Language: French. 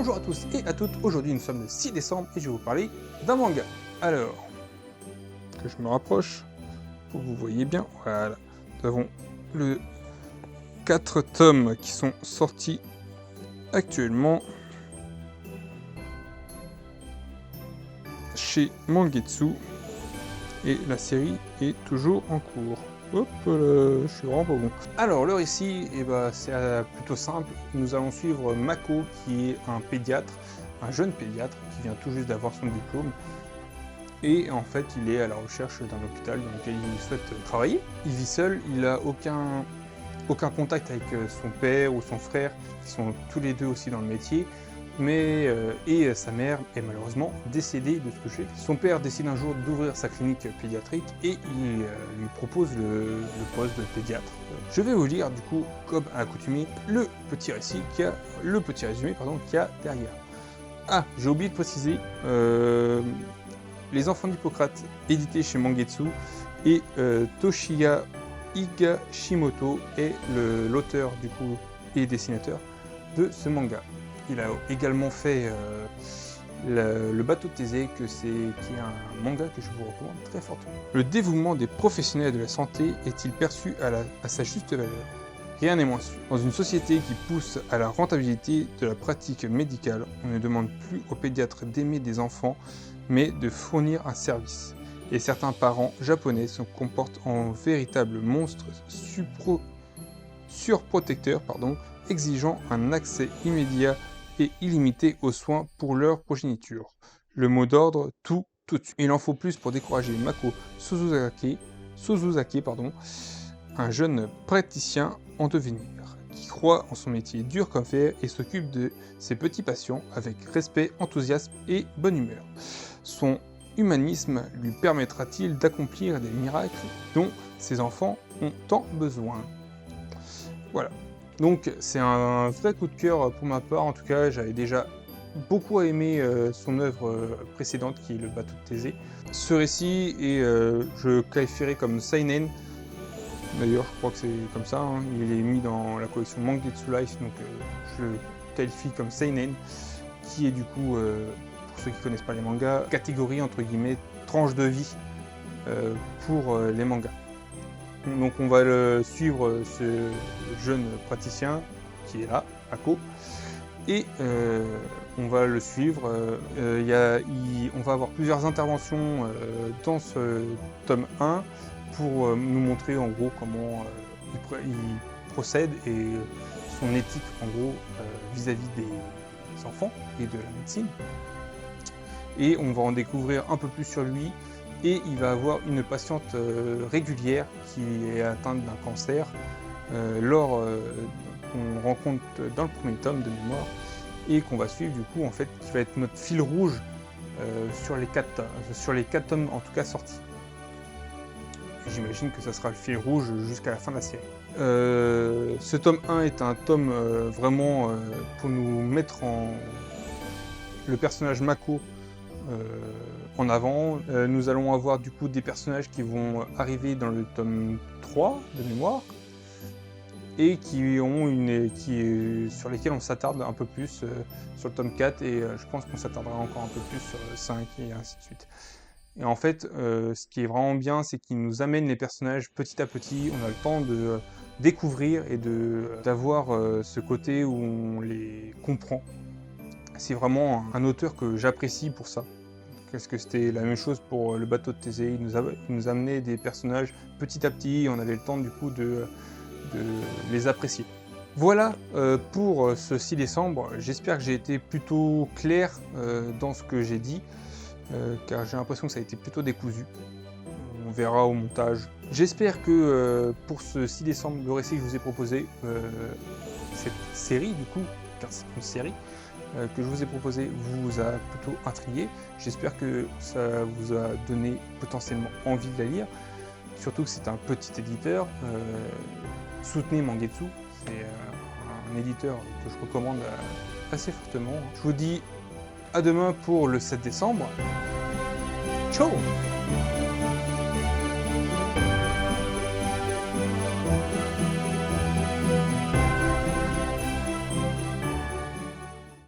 Bonjour à tous et à toutes, aujourd'hui nous sommes le 6 décembre et je vais vous parler d'un manga. Alors, que je me rapproche pour que vous voyez bien, voilà. Nous avons le 4 tomes qui sont sortis actuellement chez Mangetsu et la série est toujours en cours. Hop là, je suis vraiment pas bon. Alors le récit, c'est plutôt simple. Nous allons suivre Mako qui est un pédiatre, un jeune pédiatre qui vient tout juste d'avoir son diplôme. Et en fait il est à la recherche d'un hôpital dans lequel il souhaite travailler. Il vit seul, il n'a aucun contact avec son père ou son frère, qui sont tous les deux aussi dans le métier. Et sa mère est malheureusement décédée de ce que j'ai. Son père décide un jour d'ouvrir sa clinique pédiatrique et il lui propose le poste de pédiatre. Je vais vous lire du coup, comme à l'accoutumée, le petit résumé qu'il y a derrière. Ah, j'ai oublié de préciser, Les Enfants d'Hippocrate, édité chez Mangetsu, et Toshiya Higashimoto est l'auteur du coup et dessinateur de ce manga. Il a également fait le bateau de Thésée, qui est un manga que je vous recommande très fortement. Le dévouement des professionnels de la santé est-il perçu à sa juste valeur? Rien n'est moins sûr. Dans une société qui pousse à la rentabilité de la pratique médicale, on ne demande plus aux pédiatres d'aimer des enfants, mais de fournir un service. Et certains parents japonais se comportent en véritables monstres surprotecteurs, exigeant un accès immédiat et illimité aux soins pour leur progéniture. Le mot d'ordre, tout de suite. Il en faut plus pour décourager Mako Suzusake, un jeune praticien en devenir, qui croit en son métier dur comme fer et s'occupe de ses petits patients avec respect, enthousiasme et bonne humeur. Son humanisme lui permettra-t-il d'accomplir des miracles dont ses enfants ont tant besoin? Voilà. Donc c'est un vrai coup de cœur pour ma part, en tout cas j'avais déjà beaucoup aimé son œuvre précédente qui est le bateau de Thésée. Ce récit je qualifierais comme seinen, d'ailleurs je crois que c'est comme ça, hein. Il est mis dans la collection Mangetsu Life, donc je le qualifie comme seinen, qui est du coup, pour ceux qui ne connaissent pas les mangas, catégorie entre guillemets tranche de vie pour les mangas. Donc on va suivre ce jeune praticien qui est là, Mako, et on va le suivre. On va avoir plusieurs interventions dans ce tome 1 pour nous montrer en gros comment il procède et son éthique en gros vis-à-vis des enfants et de la médecine. Et on va en découvrir un peu plus sur lui. Et il va avoir une patiente régulière qui est atteinte d'un cancer, qu'on rencontre dans le premier tome de mémoire, et qu'on va suivre du coup, en fait, qui va être notre fil rouge sur les 4 tomes en tout cas sortis. J'imagine que ça sera le fil rouge jusqu'à la fin de la série. Ce tome 1 est un tome vraiment pour nous mettre le personnage Mako en avant. Nous allons avoir du coup des personnages qui vont arriver dans le tome 3 de mémoire et sur lesquels on s'attarde un peu plus sur le tome 4 et je pense qu'on s'attardera encore un peu plus sur le 5 et ainsi de suite. Et en fait, ce qui est vraiment bien, c'est qu'il nous amène les personnages petit à petit, on a le temps de découvrir et d'avoir ce côté où on les comprend. C'est vraiment un auteur que j'apprécie pour ça. Parce que c'était la même chose pour le bateau de Thésée, il nous amenait des personnages petit à petit, et on avait le temps du coup de les apprécier. Voilà pour ce 6 décembre, j'espère que j'ai été plutôt clair dans ce que j'ai dit, car j'ai l'impression que ça a été plutôt décousu. On verra au montage. J'espère que pour ce 6 décembre, le récit que je vous ai proposé, cette série du coup, car c'est une série, que je vous ai proposé vous a plutôt intrigué. J'espère que ça vous a donné potentiellement envie de la lire. Surtout que c'est un petit éditeur. Soutenez Mangetsu, c'est un éditeur que je recommande assez fortement. Je vous dis à demain pour le 7 décembre. Ciao!